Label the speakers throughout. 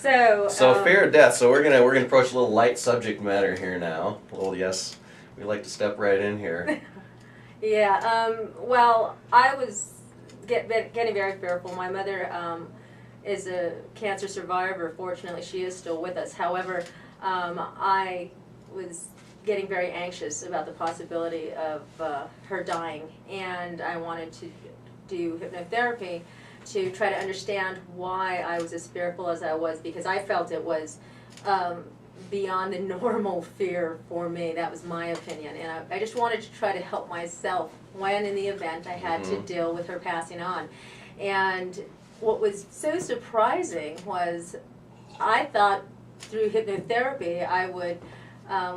Speaker 1: So fear of death. So we're gonna approach a little light subject matter here now. Well, yes, we like to step right in here.
Speaker 2: Yeah. Well, I was getting very fearful. My mother is a cancer survivor. Fortunately, she is still with us. However, I was getting very anxious about the possibility of her dying, and I wanted to do hypnotherapy to try to understand why I was as fearful as I was, because I felt it was beyond the normal fear for me. That was my opinion, and I just wanted to try to help myself when in the event I had to deal with her passing on. And what was so surprising was I thought through hypnotherapy I would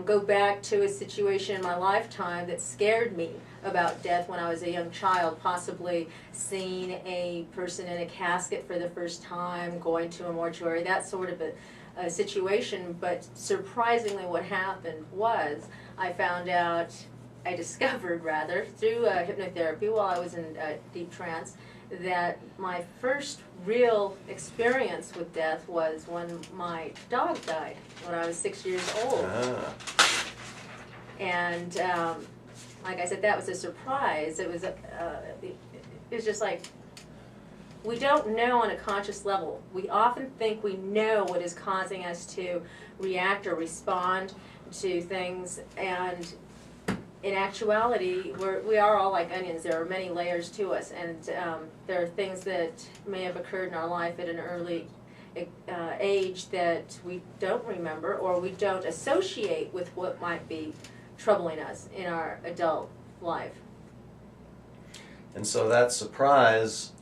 Speaker 2: go back to a situation in my lifetime that scared me about death when I was a young child, possibly seeing a person in a casket for the first time, going to a mortuary, that sort of a situation. But surprisingly what happened was I discovered rather, through hypnotherapy while I was in deep trance, that my first real experience with death was when my dog died, when I was 6 years old. And like I said, that was a surprise. It was just like, we don't know on a conscious level. We often think we know what is causing us to react or respond to things, and in actuality, we are all like onions. There are many layers to us, and there are things that may have occurred in our life at an early age that we don't remember or we don't associate with what might be troubling us in our adult life.
Speaker 1: And so that surprise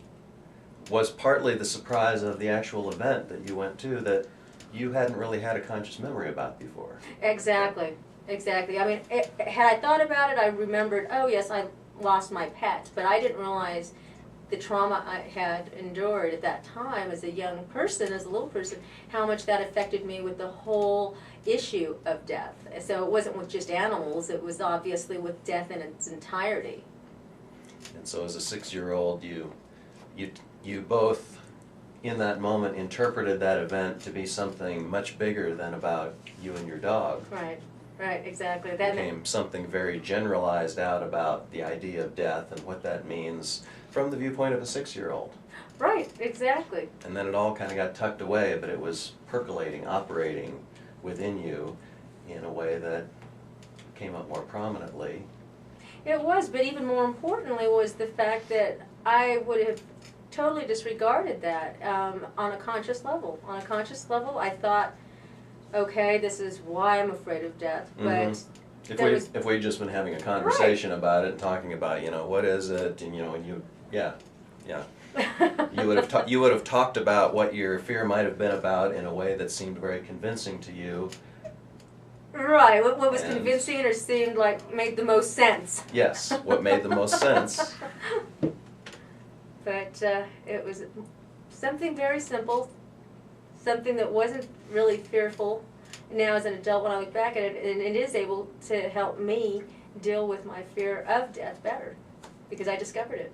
Speaker 1: was partly the surprise of the actual event that you went to that you hadn't really had a conscious memory about before.
Speaker 2: Exactly. Exactly. I mean, had I thought about it, I remembered, oh yes, I lost my pet, but I didn't realize the trauma I had endured at that time as a young person, as a little person, how much that affected me with the whole issue of death. So it wasn't with just animals, it was obviously with death in its entirety.
Speaker 1: And so as a 6-year-old, you both, in that moment, interpreted that event to be something much bigger than about you and your dog.
Speaker 2: Right. Right, exactly.
Speaker 1: That became something very generalized out about the idea of death and what that means from the viewpoint of a 6-year-old.
Speaker 2: Right, exactly.
Speaker 1: And then it all kind of got tucked away, but it was percolating, operating within you in a way that came up more prominently.
Speaker 2: It was, but even more importantly was the fact that I would have totally disregarded that on a conscious level. On a conscious level, I thought, okay, this is why I'm afraid of death, but
Speaker 1: if we'd just been having a conversation about it and talking about, what is it, and you would have talked about what your fear might have been about in a way that seemed very convincing to you.
Speaker 2: Right, what was convincing or seemed like made the most sense.
Speaker 1: Yes, what made the most sense.
Speaker 2: But it was something very simple, something that wasn't really fearful. Now as an adult, when I look back at it, and it is able to help me deal with my fear of death better, because I discovered it.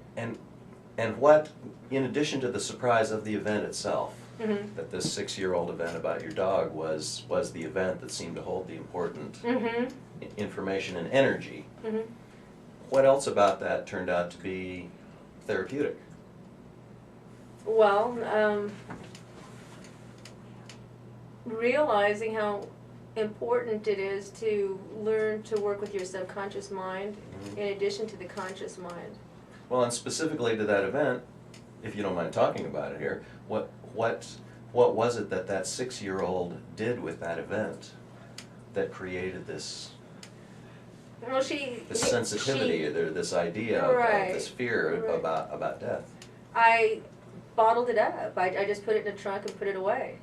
Speaker 1: And what, in addition to the surprise of the event itself, that this 6-year-old event about your dog was the event that seemed to hold the important information and energy, what else about that turned out to be therapeutic?
Speaker 2: Well, realizing how important it is to learn to work with your subconscious mind in addition to the conscious mind.
Speaker 1: Well, and specifically to that event, if you don't mind talking about it here, what was it that 6-year-old did with that event that created this sensitivity, or this idea of this fear about death?
Speaker 2: I bottled it up. I just put it in a trunk and put it away.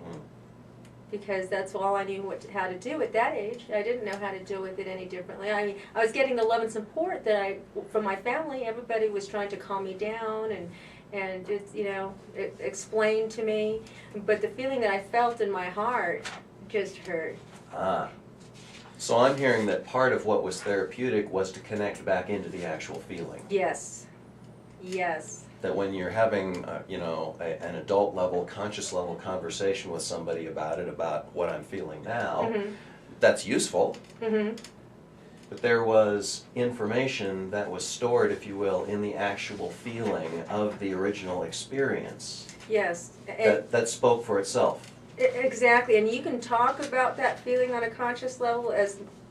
Speaker 2: Because that's all I knew how to do at that age. I didn't know how to deal with it any differently. I mean, I was getting the love and support that from my family. Everybody was trying to calm me down and just, it explained to me. But the feeling that I felt in my heart just hurt.
Speaker 1: So I'm hearing that part of what was therapeutic was to connect back into the actual feeling.
Speaker 2: Yes. Yes.
Speaker 1: that when you're having, an adult level, conscious level conversation with somebody about it, about what I'm feeling now, that's useful. But there was information that was stored, if you will, in the actual feeling of the original experience.
Speaker 2: Yes.
Speaker 1: That spoke for itself.
Speaker 2: Exactly, and you can talk about that feeling on a conscious level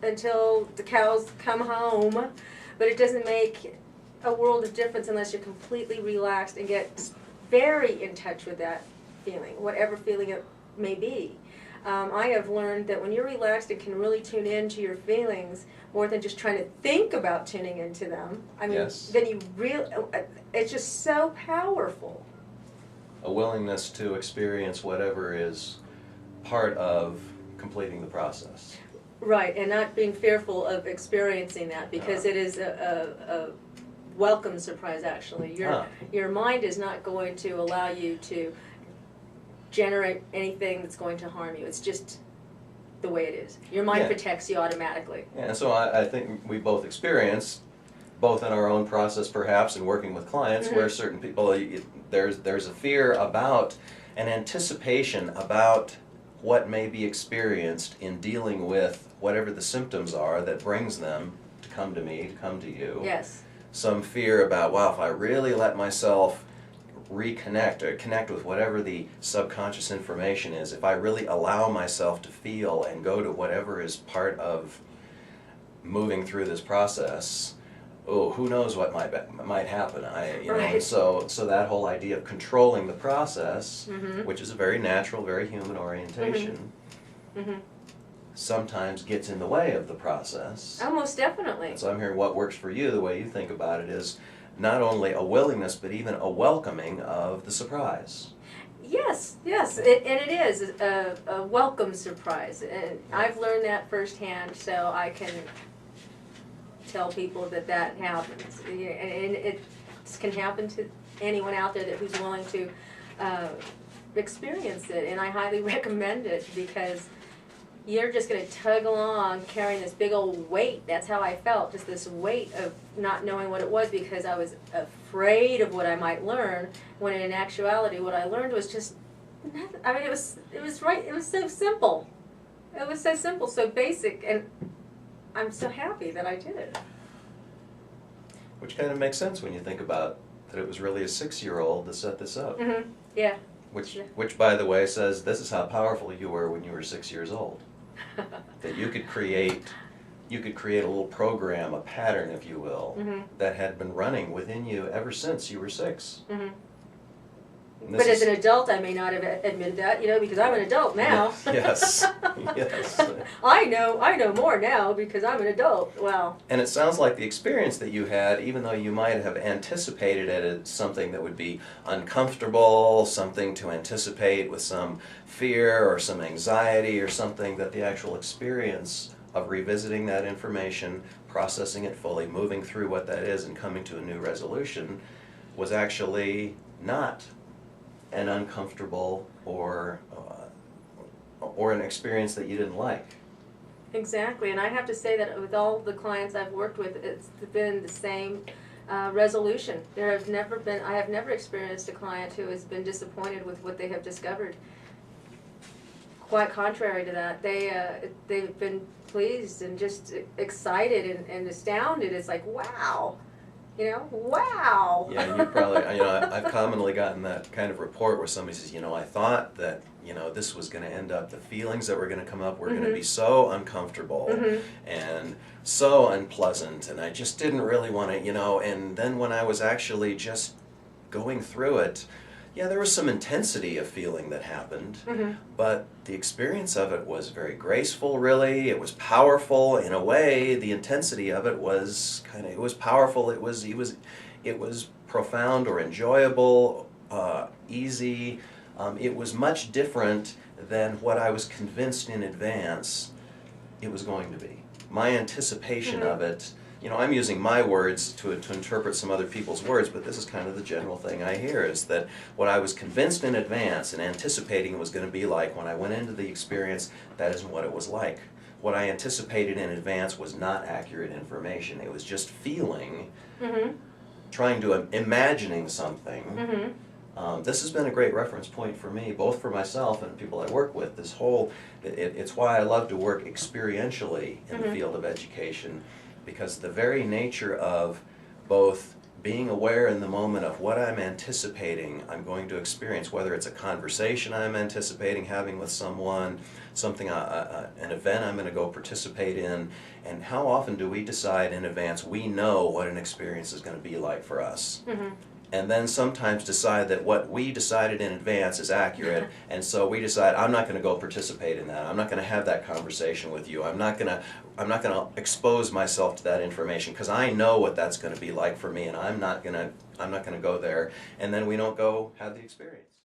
Speaker 2: until the cows come home, but it doesn't make a world of difference unless you're completely relaxed and get very in touch with that feeling, whatever feeling it may be. I have learned that when you're relaxed and can really tune into your feelings more than just trying to think about tuning into them, I mean,
Speaker 1: Yes.
Speaker 2: then it's just so powerful.
Speaker 1: A willingness to experience whatever is part of completing the process.
Speaker 2: Right, and not being fearful of experiencing that, because it is a welcome surprise, actually. Your mind is not going to allow you to generate anything that's going to harm you. It's just the way it is. Your mind protects you automatically.
Speaker 1: Yeah, and so I think we both experience, both in our own process perhaps and working with clients, where certain people, there's a fear about, an anticipation about what may be experienced in dealing with whatever the symptoms are that brings them to come to me, to come to you.
Speaker 2: Yes.
Speaker 1: Some fear about, wow, if I really let myself reconnect or connect with whatever the subconscious information is, if I really allow myself to feel and go to whatever is part of moving through this process, who knows what might happen. So that whole idea of controlling the process, which is a very natural, very human orientation, sometimes gets in the way of the process.
Speaker 2: Oh, most definitely.
Speaker 1: And so I'm hearing what works for you, the way you think about it, is not only a willingness, but even a welcoming of the surprise.
Speaker 2: Yes, and it is a welcome surprise. And I've learned that firsthand, so I can tell people that happens. And it can happen to anyone out there who's willing to experience it. And I highly recommend it, because you're just going to tug along carrying this big old weight. That's how I felt, just this weight of not knowing what it was, because I was afraid of what I might learn, when in actuality what I learned was just nothing. I mean, it was right. It was so simple. It was so simple, so basic, and I'm so happy that I did it.
Speaker 1: Which kind of makes sense when you think about that it was really a 6-year-old that set this up.
Speaker 2: Yeah.
Speaker 1: Which, by the way, says this is how powerful you were when you were 6 years old. That you could create a little program, a pattern, if you will, that had been running within you ever since you were 6.
Speaker 2: But as an adult, I may not have admitted that, because I'm an adult now.
Speaker 1: Yes.
Speaker 2: I know more now because I'm an adult. Wow.
Speaker 1: And it sounds like the experience that you had, even though you might have anticipated it as something that would be uncomfortable, something to anticipate with some fear or some anxiety or something, that the actual experience of revisiting that information, processing it fully, moving through what that is and coming to a new resolution was actually not an uncomfortable or an experience that you didn't like.
Speaker 2: Exactly, and I have to say that with all the clients I've worked with, it's been the same resolution. I have never experienced a client who has been disappointed with what they have discovered. Quite contrary to that, they've been pleased and just excited and astounded. It's like, wow. Wow.
Speaker 1: Yeah, you probably, I've commonly gotten that kind of report where somebody says, I thought that, this was going to end up, the feelings that were going to come up were going to be so uncomfortable and so unpleasant, and I just didn't really want to, and then when I was actually just going through it, there was some intensity of feeling that happened, but the experience of it was very graceful, really. It was powerful in a way. The intensity of it was it was powerful. It was profound or enjoyable, easy. It was much different than what I was convinced in advance it was going to be. My anticipation of it, I'm using my words to interpret some other people's words, but this is kind of the general thing I hear, is that what I was convinced in advance and anticipating it was going to be like when I went into the experience, that isn't what it was like. What I anticipated in advance was not accurate information. It was just feeling trying to imagining something.
Speaker 2: Mm-hmm.
Speaker 1: This has been a great reference point for me, both for myself and people I work with. This whole, it's why I love to work experientially in
Speaker 2: Mm-hmm.
Speaker 1: the field of education, because the very nature of both being aware in the moment of what I'm anticipating I'm going to experience, whether it's a conversation I'm anticipating having with someone, something, an event I'm going to go participate in, and how often do we decide in advance we know what an experience is going to be like for us.
Speaker 2: Mm-hmm.
Speaker 1: And then sometimes decide that what we decided in advance is accurate, and so we decide, I'm not going to go participate in that. I'm not going to have that conversation with you. I'm not going to expose myself to that information because I know what that's going to be like for me, and I'm not going to go there. And then we don't go have the experience.